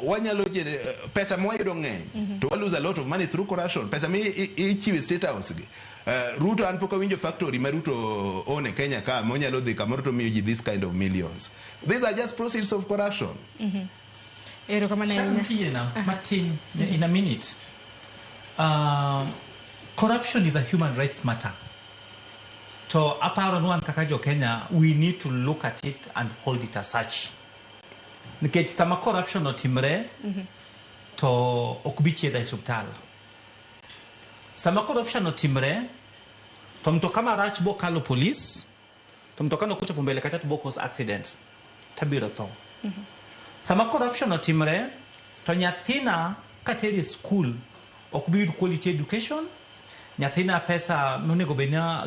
wanyalo pesa mwayudo ng'eny to we lose a lot of money through corruption. Pesa mi ichiwe State House gi Ruto an pok awinjo factory ma Ruto own e Kenya ka monyalo dhi kamoro to miyo ji this kind of millions. These are just proceeds of corruption. Martin, in a minute. Corruption is a human rights matter. So, apart one kakajo Kenya, we need to look at it and hold it as such. Nikech sama corruption otimre to okubichi da hospital. Sama corruption otimre to mtu kama rach bo kalo police, to mtu kano kucha pumbele kata bo cause accidents. Tabiro tho. Sama corruption otimre to nyathina kateri school okubiyud quality education. Nyathina pesa monego benya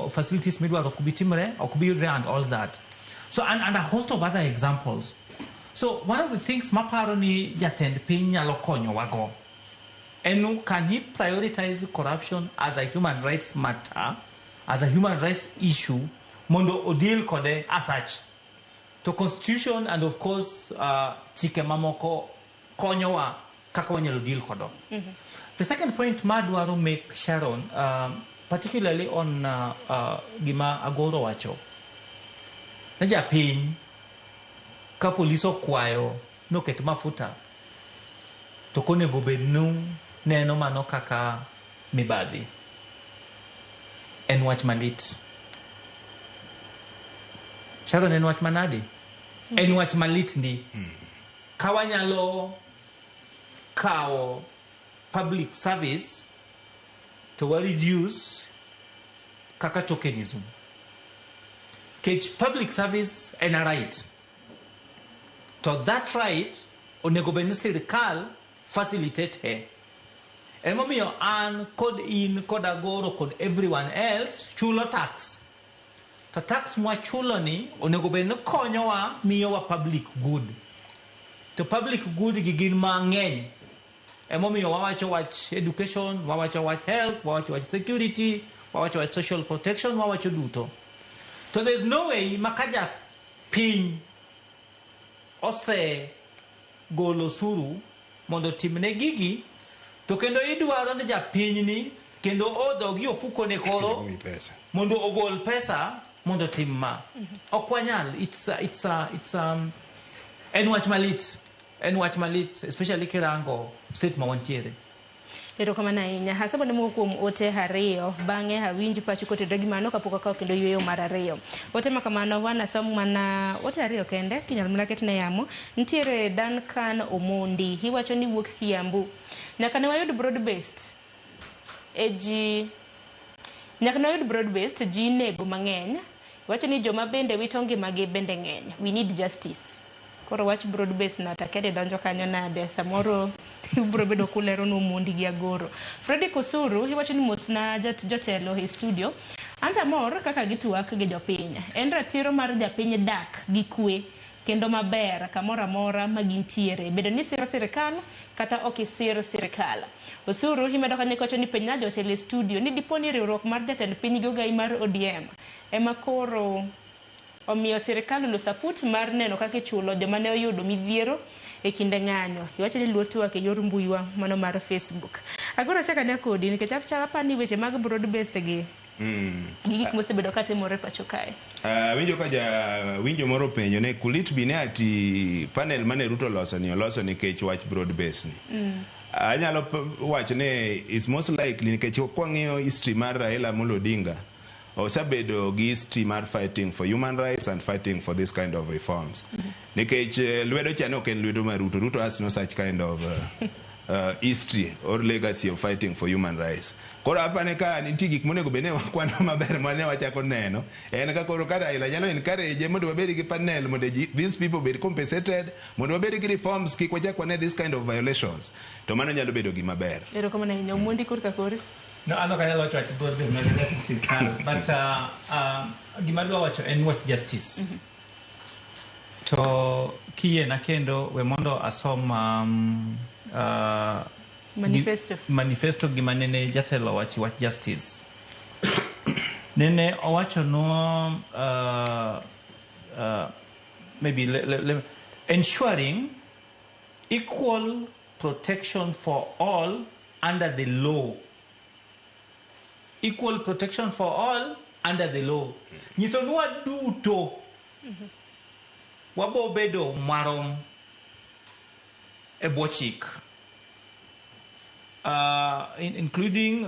facilities midwaro kubitimre okubiyud and all that. So and a host of other examples. So one of the things maparo ni jatend piny nyalo konyo wago. And can he prioritize corruption as a human rights matter, as a human rights issue, mondo odil kode as such? To constitution and of course chike mamoko konyowa kaka wanyalo deal kodo. The second point madwaro make Sharon, particularly on gima agoro wacho. Na japiny ka police okwayo no ket mafuta to konego bednu neno mano kaka mibadhi en wach malit. Sharon en wach manade en wach malit ndi kawanyalo kao public service to reduce kaka tokenism. Cage public service and a right. To that right, onego bed ni sirkal facilitate he. Emomiyo an kod in kod agoro kod everyone else chulo tax. To tax mwa chulo ni onego bed ni konyowa miyowa public good. To public good gi gin mang'eny. Emomiyo wawacho wach education, wawacho wach health, wawacho wach security, wawacho wach social protection, wawacho duto. So there's no way makaja piny ose golo suru mondo timne gigi to kendo idwaro ni japiny ni kendo odhogi ofuko ne koro mondo ogol pesa mondo timma. Okwanyal it's en wach malit especially kirango state mawantiere. Erokamano ahinya. Hasebo nemo kuom ote ariyo bang'e hawinji pacho kote dogi mano kapok akaw kendo yueyo mar ariyo. Ote makamano wana som mana ote ariyo kende kinyal mana ket ne yamo. Ntiere Duncan Omondi hiwacho ni wuok Kiambu. Nyaka ne wayud broad based ji nego mang'eny. Wacho ni joma bende wito ngimagi bende ng'eny. We need justice. Koro wach broad base na takede donjo kanyo nade samoro bro bedo kulero no Mondi gi agoro. Freddy Kusuru hiwacho ni mosna jotelo e studio anta mor kaka gitwak gi jopiny. En ratiro mar japiny dak gi kwe kendo maber kamora mora magintiere bedo ni siro sirikal kata ok isiro sirikal. Osuru himedo kanyo kocho ni piny jotelo e studio ni diponi riwruok mar jatend piny gi ogai mar ODM ema koro omiyo sirikal losaput mar neno kaka chulo joma ne oyudo midhiero e kinde ng'anyo. Iwacho ni luor twak e yor mbuiwa mano mar Facebook. Agora chaka ne kodi nikech apcha ni weche mag broad based gi gik mosebedo ka timore pacho kae. Winjo ka winjo moro penjo ne kulit bine ati panel mane Ruto loso nikech wach broad based ni. Anyalo wacho ne is most likely nikech kwang'iyo history mar Raila Amolo Odinga osabedo gi history mar fighting for human rights and fighting for this kind of reforms. Nikech lwedo chano ken lwedo mar Ruto has no such kind of history or legacy of fighting for human rights. Koro apane ka nitie gik monego bene wakwano maber mane wachako neno en ka koro kada ila nyalo encourage mondo wabed gi panel mondo these people be compensated mondo wabed gi reforms kik wachako ne this kind of violations to mano nyalo bedo gima ber. Erokamano ahinya Mondi kurka kore. No, I'm not going to watch it, but gima dwa wacho en wach justice. To kiye na kendo we mondo asom manifesto gima nene jatelo wachi wach justice. Nene owacho no maybe ensuring equal protection for all under the law. Equal protection for all under the law. Nyiso nwa duto wabo bedo marom ebwo chik. Including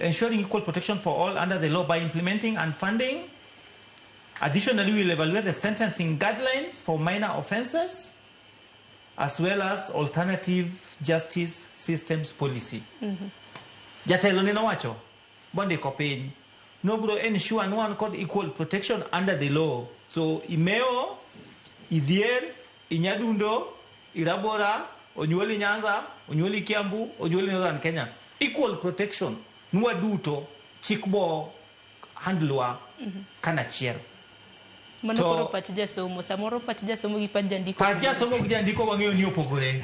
ensuring equal protection for all under the law by implementing and funding. Additionally, we will evaluate the sentencing guidelines for minor offenses, as well as alternative justice systems policy. Jatelo neno wacho, bondi kopiny. No bro ensure no one called equal protection under the law. So imeo, idhier, inyadundo, irabora, onyuoli Nyanza, onyuoli Kiambu, onyuoli Northern Kenya. Equal protection, nuwa duto, chikbo, handlwa, kana chiero. Mano koro pachija somo, samoro pachija somo gi pachjandiko. Pachija somo gi jandiko wang'eyo ni opogore.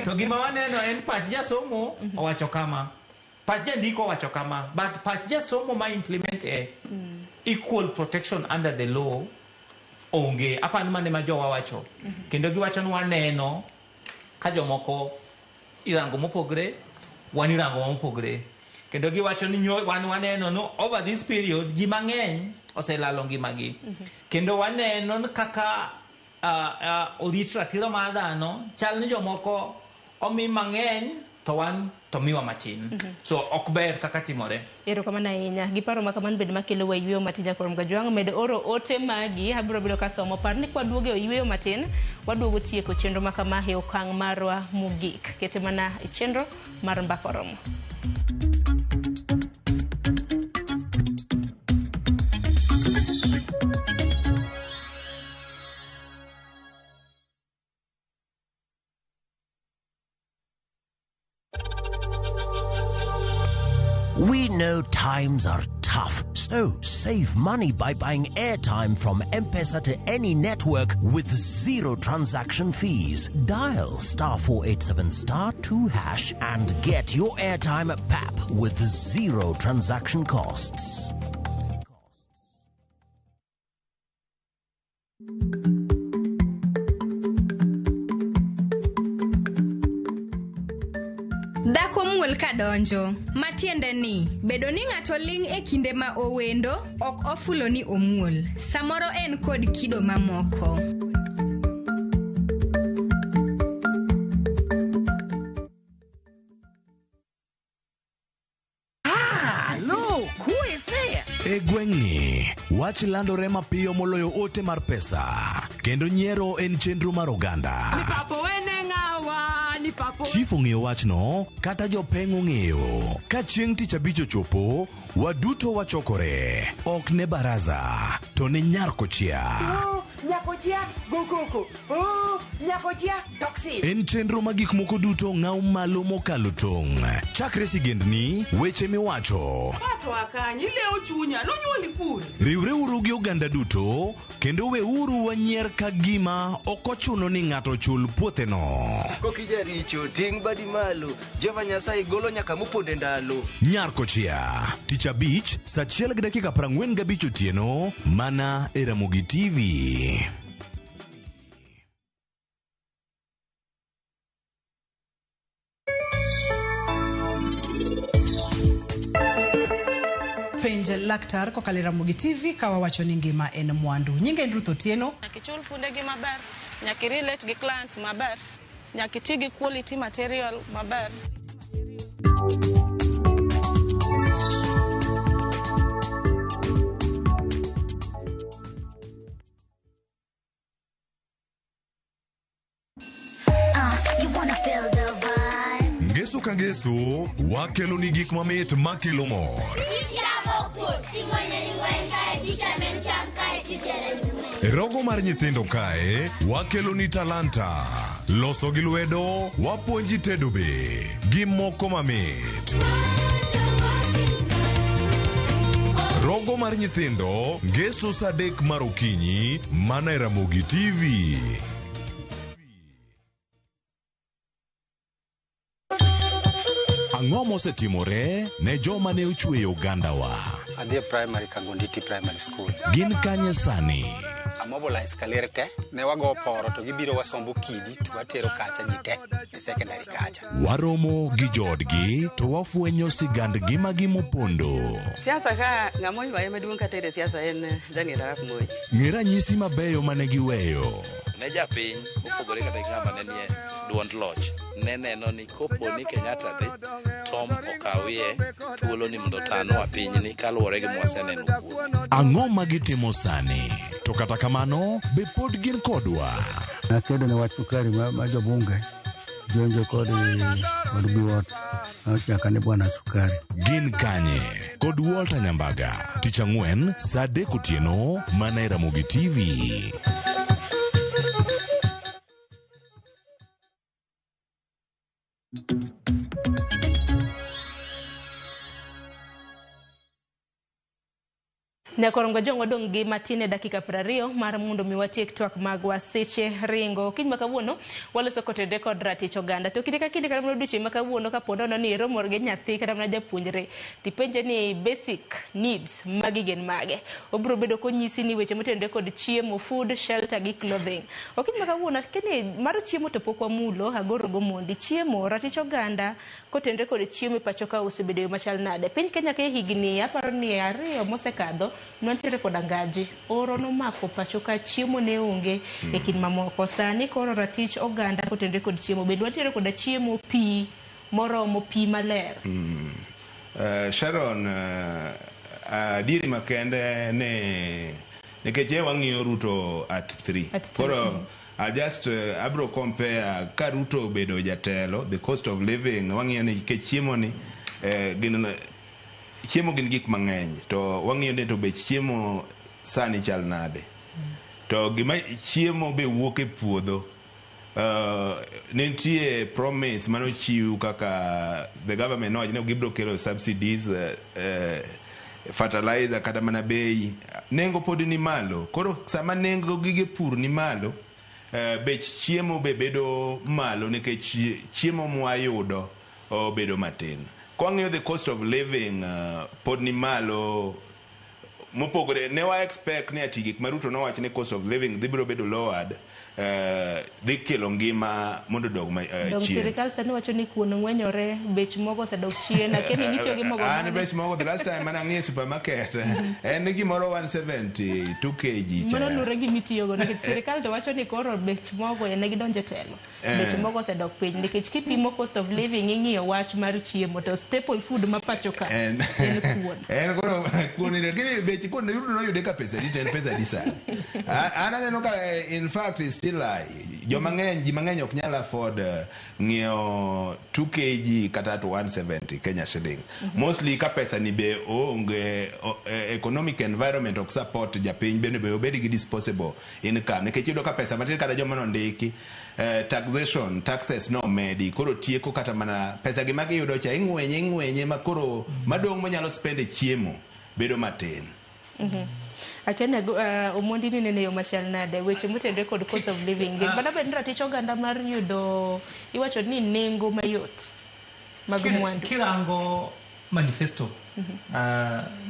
To gima waneno en pachija somo owacho kama. Pachjandiko owacho kama. But pachija somo ma implement equal protection under the law onge. Apa mane ma jowa wacho. Kendo giwacho ni waneno ka jomoko irango mopogore, wan irango mopogore. Kendo giwacho ni waneno no over this period ji mang'eny oselalo ngimagi. Kendo waneno kaka orit ratiro mar dhano chal ni jomoko omi mang'eny to wan to miwa matin. So ok ber kaka timore. Erokamano ahinya. Giparo ma kamano bed makelo wa yweyo matin Jakorom Gajwang'. Med oro ote magi abiro bedo kasomo. Par ni kwa duoge o yweyo matin waduogo tieko chenro ma kama e okang' marwa mogik. Kete mana e chenro mar Mbaka Oromo. We know times are tough, so save money by buying airtime from M-Pesa to any network with zero transaction fees. Dial *487*2# and get your airtime PAP with zero transaction costs. Dhako muol kadonjo, matiende ni, bedo ni ng'ato ling' e kinde ma owendo, ok ofulo ni omuol. Samoro en kod kido mamoko. E gweng'ni, wach landore mapiyo moloyo ote mar pesa. Kendo nyiero en chenro mar oganda. Chief ong'eyo wachno, kata jopeng' ong'eyo. Ka chieng' tich abich ochopo, waduto wachokore. Ok ne baraza, to ne Nyarkochia. Nyakochia, gokoko. Nyakochia, toxin. En chenro ma gik moko duto ng'aw malo mokalo tong'. Chakre sigendni, weche miwacho. Pato akanyi leo chunya, nonyuoli kure. Riwre uru gi oganda duto, kendo we uru wanyier ka gima ok ochuno ni ng'ato chul puotheno. Kokija richo, ting' badi malo, Jehova Nyasaye golo nyaka moponde ndalo. Nyarkochia, tich abich, 1:45 otieno, mana e Ramogi TV. Penj laktar kokalo Ramogi TV kawa wacho ni ngima en mwandu. Nyinge en Ruth Otieno. Nyaki funde gi maber, nyaki relate gi clients maber, nyaki ti gi quality material maber. Ngeso ka ngeso, wakelo ni gik mamit makelo mor. E rogo mar nyithindo kae, wakelo ni talanta. Loso gi lwedo, wapuonji tedo be, gi moko mamit. Rogo mar nyithindo, ngeso saa 3 mar okinyi, mana e Ramogi TV. Ang'o mosetimore ne joma ne ochweyo ogandawa? Adhi primary Kangonditi Primary School. Gin kanye sani? mobilize kalerte ne wago poro to gibiro wasombo kidi to watero kacha jite e secondary kacha. Waromo gi jodgi to wafwenyo sigandgi magi mopondo. Siasa ka ng'amo ywaye maduong' katere siasa en Daniel Arap Moi. Ng'e ranyisi mabeyo mane giweyo. Ne japiny mopogore kata ng'ama ne nie duond loch ne neno ni kopo ni Kenyatta dhi Tom okawie thuolo ni mondo tanwa pinyni kaluwore gi mwaseneno kuome. Ang'o ma gitimo sani? To kata kamano be pod gin kodwa. Nakedo ne wach sukari ma jobunge jonjo kod buot ochaka ne bwana sukari. Gin kanye kod Walter Nyambaga tich ang'wen saa 3 otieno mana e Ramogi TV. Nyakorongo jongo dong gi matine dakika 20 mar mundo miwatiek twak mag waseche ringo kiny makawuono waloso kotede kod ratich oganda to kinde ka kinde kata mana duche makawuono kapondo no ni romor gi nyathi kata mana japuonjre tipenje ni basic needs magi gen mage obro bedo konyisi ni weche motende kod chiemo, food, shelter gi clothing. Okiny makawuono kene mar chiemo to pokwa mulo agoro go mondi chiemo ratich oganda kotende kod chiemo pacho ka osebedo machal nade piny Kenya ke higni aparo ni 2 mosekadho nwantiere kod angaji oro nomako pacho ka chiemo ne onge e kin mamoko sani koro ratich oganda kotende kod chiemo bende nwantiere kod chiemo pi moromo pi maler. Sharon diri makende ne keche wang'iyo Ruto at 3 koro I'll just abro compare ka Ruto bedo jatelo the cost of living wang'iyo ni ke chiemo ni chiemo gin gik mang'eny to wang'iyo ni to be chiemo sani chal nade to gima chiemo be wuok e puodho nitie promise mano chiu kaka the government no ne gibro kelo subsidies fertilizer kata mana bei nengo pod ni malo koro sama nengo gige pur ni malo bech chiemo be bedo malo nikech chiemo mwayudo bedo matin. Kwang'yo the cost of living pod ni malo mopogore ne wa expect ni ati gik maruto no wach ne cost of living dhibiro bedo lowered dhi kelo ngima mondo dog chien. Sirikal sani wacho ni kuon ng'wenyore bech mogo sedok chien akeni nicho gi mogo mane. Bech mogo the last time manang'ie supermarket en gimoro 172 kg cha. Mano lure gi mitiyogo nikech sirikal to wacho ni koro bech mogo ne gidonje telo. Bech mogo sedok piny nikech kipimo cost of living ing'iyo wach mar chiemo to staple food ma pacho ka en kuon. En koro kuon ni gini bech kuon yudo no yude ka pesa diten pesa disa. Ananeno ka in fact is still ji mang'eny ok nyal afford ng'iewo 2 kg kata to 170 Kenya shillings. Mostly ka pesa ni be onge economic environment ok support japiny bende be obedi gi disposable income nikech yudo ka pesa matin kada joma nondiki taxes no medi koro tieko kata mana pesa gi magi yudo cha ing'wenye ma koro madong manyalo spend chiemo bedo matin. Achane omondi ni nene yo machal nade weche motende kod cost of living bana ben ratich oganda mar yudo iwacho ni nengo mayot mag mwandu kirango manifesto.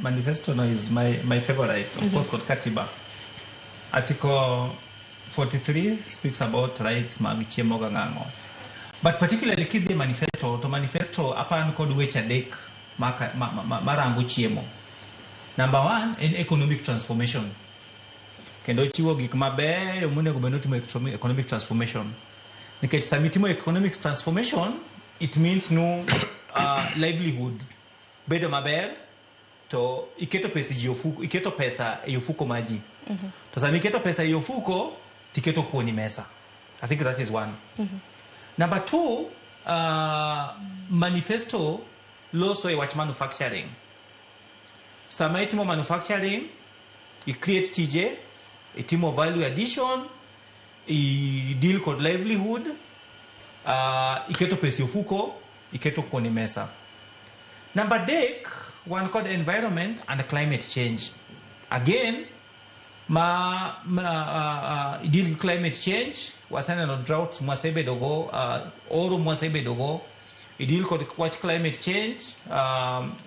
Manifesto no is my favorite of course kod katiba. Article 43 speaks about rights mag chiemo ga ng'ango but particularly kidhi manifesto apan kod weche adek marango chiemo. Number 1 in economic transformation. Kendo chiwo gik mabeyo monego bed notimo economic transformation. Nikech samitimo economic transformation it means no livelihood bedo maber to iketo pesa e ofuko maji. To sami iketo pesa e ofuko tiketo kuoni mesa. I think that is one. Number 2 manifesto loso e wach manufacturing. Sama itimo manufacturing, you create TJ, itimo value addition, I deal kod livelihood, iketo pesa ofuko, iketo koni mesa. Number 3, one called environment and climate change. Again, deal climate change, wasana no drought mwasebe dogo, oro mwasebe dogo. Deal kod watch climate change,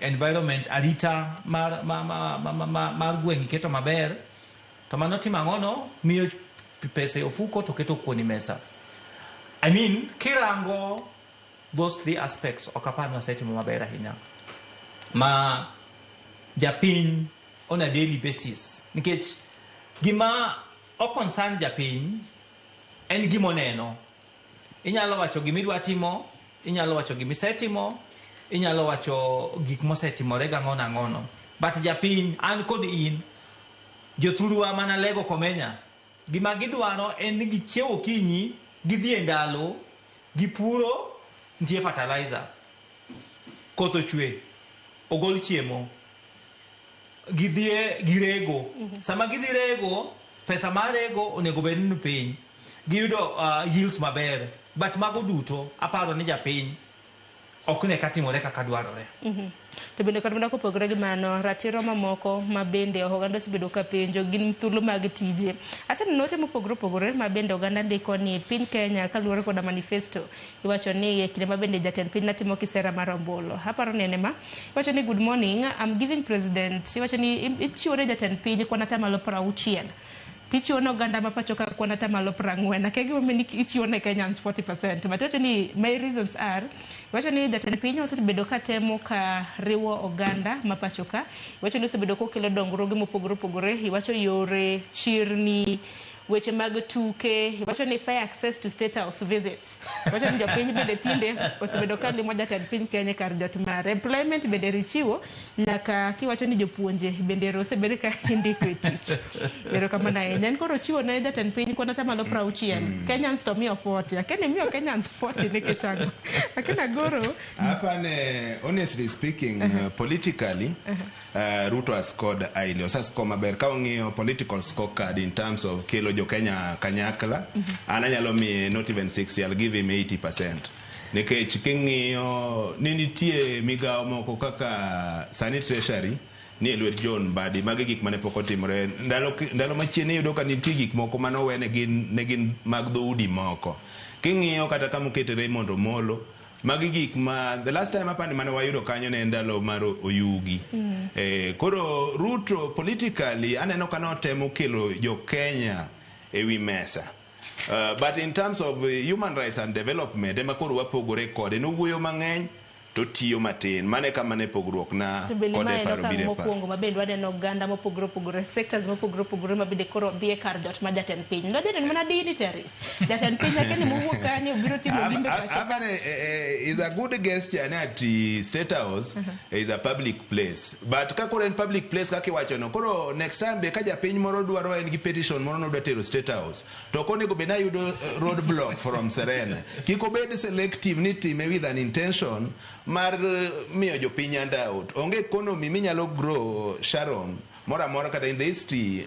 environment arita mar gweng iketo maber to mano timo ang'ono miyo pesa e ofuko to keto kuoni mesa. I mean, kirango those three aspects okapani wasetimo maber ahinya ma japiny on a daily basis, nikech gima o concern japiny en gimoneno. Inyalo wacho gimidwa timo, inyalo wacho gimisetimo, inyalo wacho gik mosetimore gang'ono ang'ono, but japiny an kod in jothurwa mana lego komenya, gima gidwaro en ni gichiewo okinyi, gidhi e ndalo, gipuro, nitie fertilizer, koth ochwe, ogol chiemo, gidhie girego. Sama gidhi rego, pesa mar rego onego bed ni piny, giyudo yields maber, but mago duto aparo ni japiny ok ne katimore kaka dwarore. To bende kod mana kopogore gi mano, ratiro mamoko ma bende oganda osebedo ka penjo gin thuolo mag tije. Aseneno note mopogore opogore ma bende oganda ndiko ni piny Kenya kaluwore koda manifesto iwacho ni e kinde ma bende jatend piny natimo kisera mar ombulu. Aparo nene ma iwacho ni good morning, I'm giving president, iwacho ni ichiwore jatend piny kwan atamalo 60. Tichiwo ne oganda ma pacho ka kwan atamalo 40. Kaya gima ni ichiwo ne Kenyans 40%. But iwacho ni my reasons are, iwacho ni jatend piny osebedo ka temo ka riwo oganda ma pacho ka. Iwacho ni osebedo kokelo dongruoge mopogore opogore. Iwacho yore, chirni, weche mag tuke, iwacho ni fair access to state house visits. Iwacho ni jopiny bende tinde osebedo ka limo jatend piny Kenya kar jot mare. Employment bende richiwo, nyaka kiwacho ni jopuonje bende osebedo ka indiko e tich. Ero kama na en koro chiwo ne jatend piny kwan atamalo 60. Kenyans to miyo 40. Lakini miyo Kenyans 40 nikech ango. Lakini agoro Apane, honestly speaking, politically, Ruto has scored highly. Osa score maber ka ong'iyo political scorecard in terms of kelo jo Kenya kanyakla. Ananyalo mi not even 60, I'll give him 80%. Nikech king'iyo ni nitie migawo moko kaka Sani Treasury ni lwet John Mbadi, magi gik mane pok otimore. Ndalo machien iyudo ka nitie gik moko mane owene gin mag dhoudi moko. King'iyo kata kama okete Raymond Omolo, magi gik ma the last time apani mane wayudo kanyo ne ndalo mar Oyugi. Koro Ruto politically aneno ka notemo kelo jo Kenya ewi mesa. But in terms of human rights and development, ema koro wapogore kode, nowuoyo mang'eny to tiyo matin. Mane kama ne pogruok na kode paro bire pa. Mokwongo mabende wadeno oganda mopogore opogore, sectors mopogore opogore mabende koro dhie kar jot ma jatend piny. Nodeno ni mana dignitaries. Jatend piny lakini mowuok kanyo biro timo limbe pacho. Apane is a good gesture at State House is a public place. But kakoro en public place kaki wacho no. Koro next time be ka japiny moro dwaro en gi petition moro no dwatero State House. To konego be na yudo roadblock from Serena. Kiko bed selective ni time with an intention mar miyo jopiny handout. Onge economy minyalo grow, Sharon, mora mora kata in the history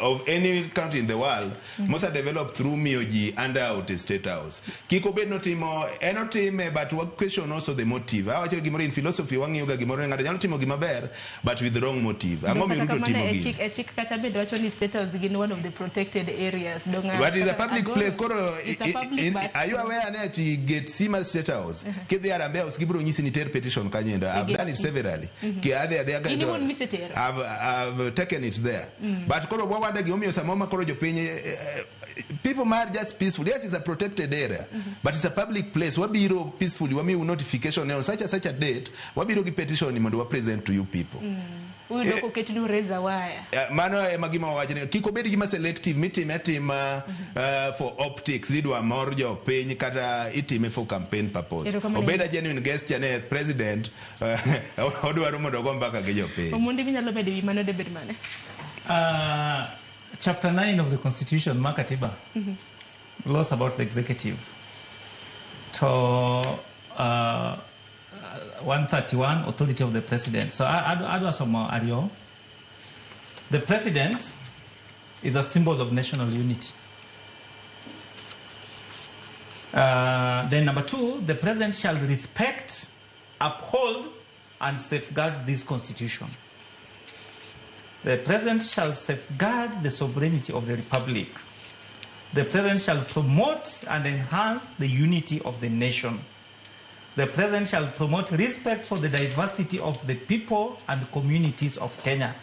of any country in the world, most are developed through miyoji handout State House. Kiko bed notimo, enotime, but what question also the motive. Awacho gimoro in philosophy wangi yoga gimoro ngata nyalo timo gimaber, but with the wrong motive. Ango mi Ruto timo gi. Chik kata bendo wacho ni State House is one of the protected areas. But it's a public place. Koro, are you aware that you get Sima State House? Kidhi Arambe House gibro nyisi ni ter petition kanyenda. I've done it severally. I've taken it there. But koro wawanda giomiyo samoma koro jopiny people might just peacefully. Yes, it's a protected area, but it's a public place. Wabiro peacefully. Wami notification on such a date. Wabiro gi petition ni mondo wa present to you people. We don't get to raise a wire. Mano magima wajene. Kiko bedi gima selective metima for optics. Lidwa morjo penyi kata itime for campaign purpose. Obeda genuine guest jane president. Odwa rumo dogomba kagejo penyi. Omundi minyalo bedi bimano de bedmane. Chapter 9 of the Constitution, Makatiba, laws about the executive. To 131, authority of the president. So I do some audio. The president is a symbol of national unity. Then number 2, the president shall respect, uphold, and safeguard this constitution. The president shall safeguard the sovereignty of the republic. The president shall promote and enhance the unity of the nation. The president shall promote respect for the diversity of the people and communities of Kenya.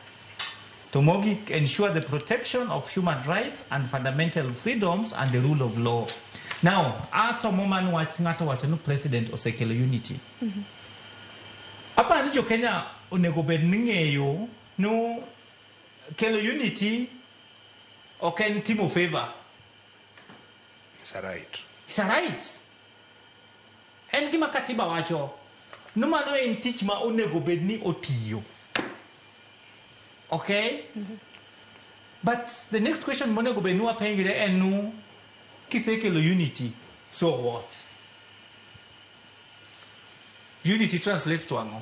to mogik ensure the protection of human rights and fundamental freedoms and the rule of law. Now, asomo man wach ng'ato wacho ni president osekelo unity. Apa ni jo Kenya onego bed ni ng'eyo no kelo unity ok en timo favor. It's a right. It's a right. En gima katiba wacho. No mano en tich ma onego bed ni otiyo. Okay? But the next question monego bed ni wapenjre en no kisekelo unity. So what? Unity translates to ang'o?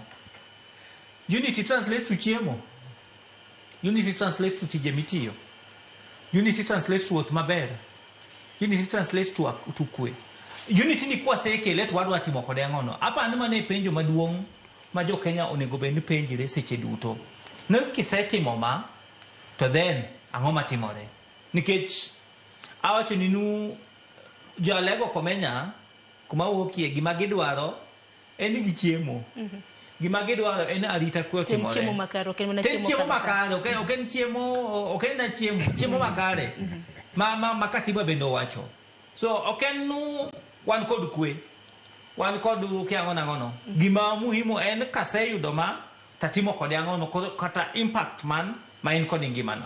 Unity translates to chiemo. Unity translates to tije mitiyo. Unity translates to wuoth maber. Unity translates to kwe. Unity ni kwa sekele to wadwa timo kode ang'ono. Apa ni mane penjo maduong' ma jo Kenya onego bed ni penjre seche duto. No kisetimo ma to then ang'o matimore? Nikech awacho ni nu jo Alego Komenya kuma wuokie gima gidwaro en gi chiemo. Gima gidwaro en arita kwe otimore. Chiemo makare, ok en mana chiemo makare, ok en chiemo, ok en chiemo makare. Ma katiba bende wacho. So ok en nu wan kod kwe. Wan kod ke ang'ono. Gima muhimu en kaseyudo ma tatimo kode ang'ono kata impact man ma en kod ngimano.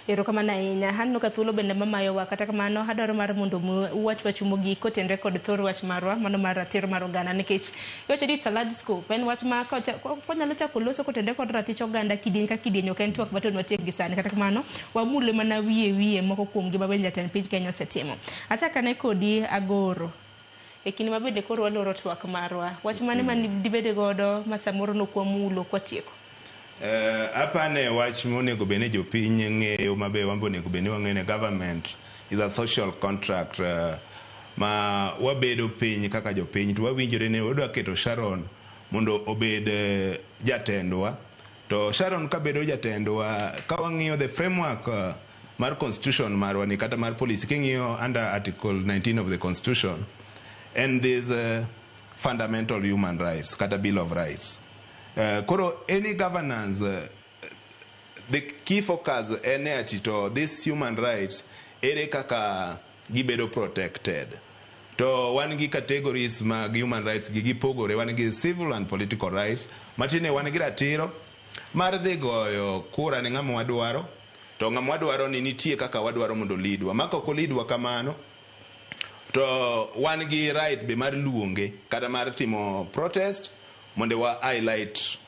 Erokamano ahinya. Aneno ka thuolo bende mamayowa, kata kamano adwaro mar mondo wach mogik kotenre kod thor wach marwa mano mar ratiro mar oganda, nikech iwacho ni it's a large scope. En wach ma konyalo chako loso kotenre kod ratich oganda kidieny ka kidieny, ok en twak baton watiek gi sani. Kata kamano wamule mana wiye moko kuom gima bende jatend piny Kenya osetimo. Achakane kodi Agoro. E kinde mabende koro waloro twak marwa. Wach mane man dibede godo ma samoro no kwa mulo kwa tieko? Apane wach monego bene jopiny ng'eyo mabe wambo nego bene wang'ene government is a social contract ma wabedo piny kaka jopiny to wawinjore ne wadwa keto Sharon mondo obed jatendwa. To Sharon kabedo jatendwa ka wang'iyo the framework mar constitution marwa ni kata mar policy king'iyo under article 19 of the constitution and there's fundamental human rights kata bill of rights. Koro any governance the key focus ene atito these human rights ere kaka gibedo protected. To wan gi categories mag human rights gipogore, wan gi civil and political rights. Matine wan gi ratiro mar dhi goyo kura ne ng'ama wadwaro, to ng'ama wadwaro ni nitie kaka wadwaro mondo lidwa. Maka ok lidwa kamano to wan gi right be mar luonge kata mar timo protest mondo wa highlight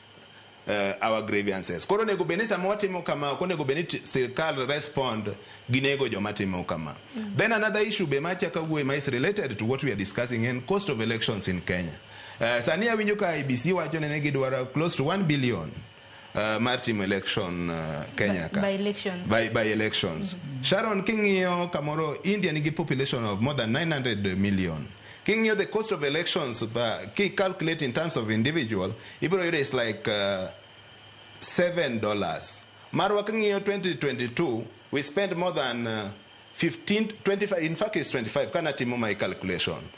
our grievances. Koro nego beni sama watimo kama, koro nego beni sirkal respond ginego joma timo kama. Then another issue be macha kawuoye ma is related to what we are discussing in cost of elections in Kenya. Sani awinjo ka IBC wacho ne gidwaro close to 1 billion mar timo election Kenya ka. By elections. By elections. Sharon king'iyo kamoro India nigi population of more than 900 million. King the cost of elections, calculate in terms of individual, Ibro is like $7. Marwa King 2022, we spent more than 25, in fact it's 25, can't timo my calculation.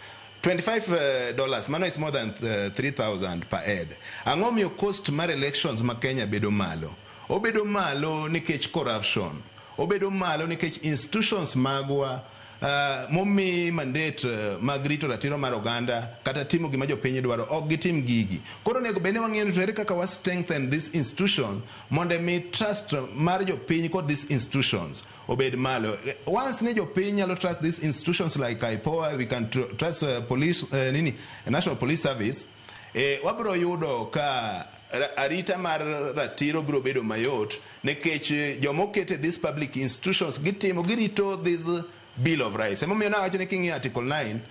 $25, mano is more than 3,000 per head. Angom your cost mar elections ma Kenya bedo malo. Obedo malo nikech corruption. Obedo malo nikech institutions magwa momi mandate magrito ratiro mar oganda kata timo gima jopiny dwaro ok gitim gigi. Koro nego bende wang'eyo to ere kaka wa strengthen this institution mondo mi trust mar jopiny kod these institutions obed malo. Once ne jopiny nyalo trust these institutions like IPOA, we can trust National Police Service, wabro yudo ka arita mar ratiro bro bedo mayot nekech jomokete these public institutions girito this Bill of Rights. Article 9,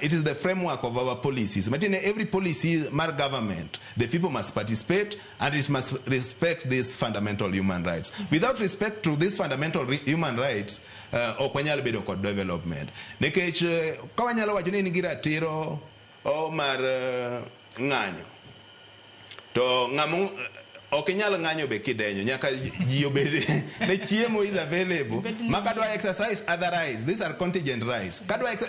it is the framework of our policies. Every policy, mar government, the people must participate and it must respect these fundamental human rights. Without respect to these fundamental human rights, okwanyal bedo kod development. Nekech kawanyalo wacho ni nigi ratiro mar ng'anyo. To ng'amu okinyal ng'anyo be kidenyo nyaka ji obede ne chiemo is available makadwa exercise other rights. These are contingent rights.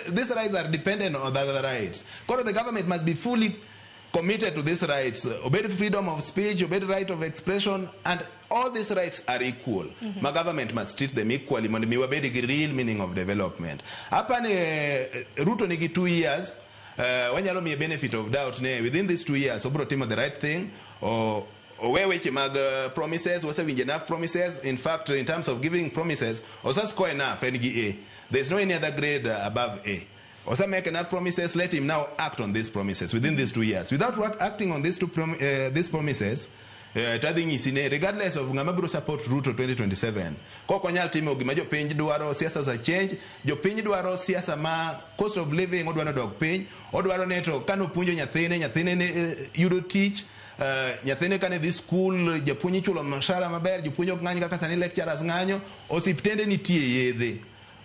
These rights are dependent on other rights. Koro the government must be fully committed to these rights. Obey freedom of speech, obey right of expression, and all these rights are equal. My government must treat them equally. Mondo mi wabedi gi real meaning of development. Hapa ni Ruto nigi 2 years. Wanyalo mi benefit of doubt ne within these 2 years obro timo the right thing or weche mag promises was having enough promises. In fact, in terms of giving promises, also score enough NGA. There's no any other grade above A. Also make enough promises, let him now act on these promises within these 2 years. Without acting on these promises, regardless of Ngamabro support Ruto 2027, koko nyal timo gima jo piny dwaro siasa za change, jo piny dwaro siasa ma cost of living odwaro dog piny, odwaro neto kano punjo nyathine ne yudo tich, nyathine kane dhi school, japuonj chulo mshahara maber, japuonj ok ng'any kaka sani lecturers ng'anyo, osiptende nitie yedhe.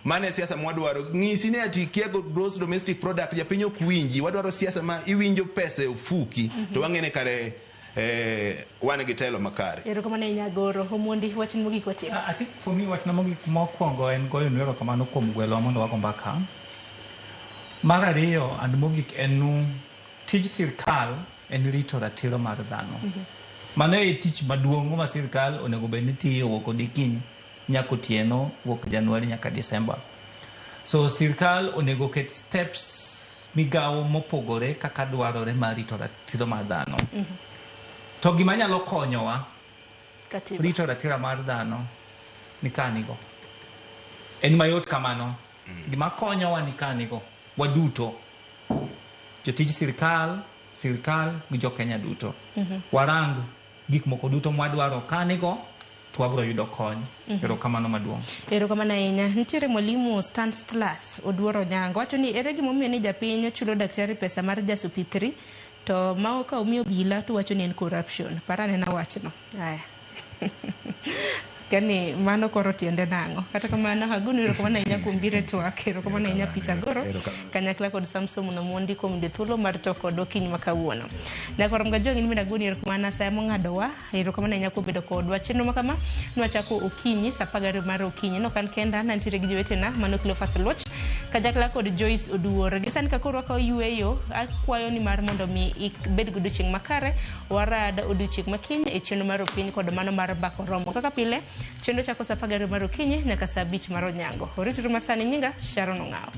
Mane siasa mwadwaro ng'isi ne ati kiego gross domestic product japiny ok winji, wadwaro siasa ma iwinjo pesa ofuki to wang'ene kare wan gi telo makare. Erokamano Nyagoro, Omondi wachni mogik watieko. I think for me wachna mogik mokwongo en goyo erokamano kuom gwelwa mondo wago mbaka. Mar ariyo and mogik en tij sirkal en rito ratiro mar dhano. Mano e tich maduong' ma sirkal onego bed ni tiyo wuok odiechieng' nyaka otieno, wuok Januari nyaka Disemba. So sirkal onego ket steps migawo mopogore kaka dwarore mar rito ratiro mar dhano. To gima nyalo konyowa rito ratiro mar dhano ni kanigo. En mayot kamano. Gima konyowa ni kanigo. Waduto. Jotij sirkal gi jo Kenya duto. Warang gik moko duto mwadwaro kanigo to wabro yudo kony. Erokamano maduong'. Erokamano ahinya. Nitiere mwalimu Stan Stlas Oduoro Nyango wacho ni ere gimomiyo ni japiny chulo daktari pesa mar jasupitri to ma ka omiyo bila to wacho ni en corruption. Parane na wachno. Aya. Kani mano koro tiende nango. Kata kamano Aguni erokamano ahinya kuom biro twak. Erokamano ahinya Peter Goro. Kanyakla kod Samson Omondi kuom de thuolo mar to kod okinyi makawuono. Na koro mga jong'ini min Aguni erokamano sa mong'adowa. Erokamano ahinya kuom bedo kodwa. Chenro makama nwachako okinyi sa 10 mar okinyi. No kan kenda nantiere gi jowetena mano Cleophas Loch. Kanyakla kod Joyce Oduor. Gisan ka koro ka yueyo akwayo ni mar mondo mi bed godo chieng' makare warada odiochieng' makiny e chenro mar okinyi kod mano mar bako romo. Kaka pile chenro chako sa 10 mar okinyi nyaka sa 5 mar onyango. Orituru masani nyinga Sharon Ong'aw.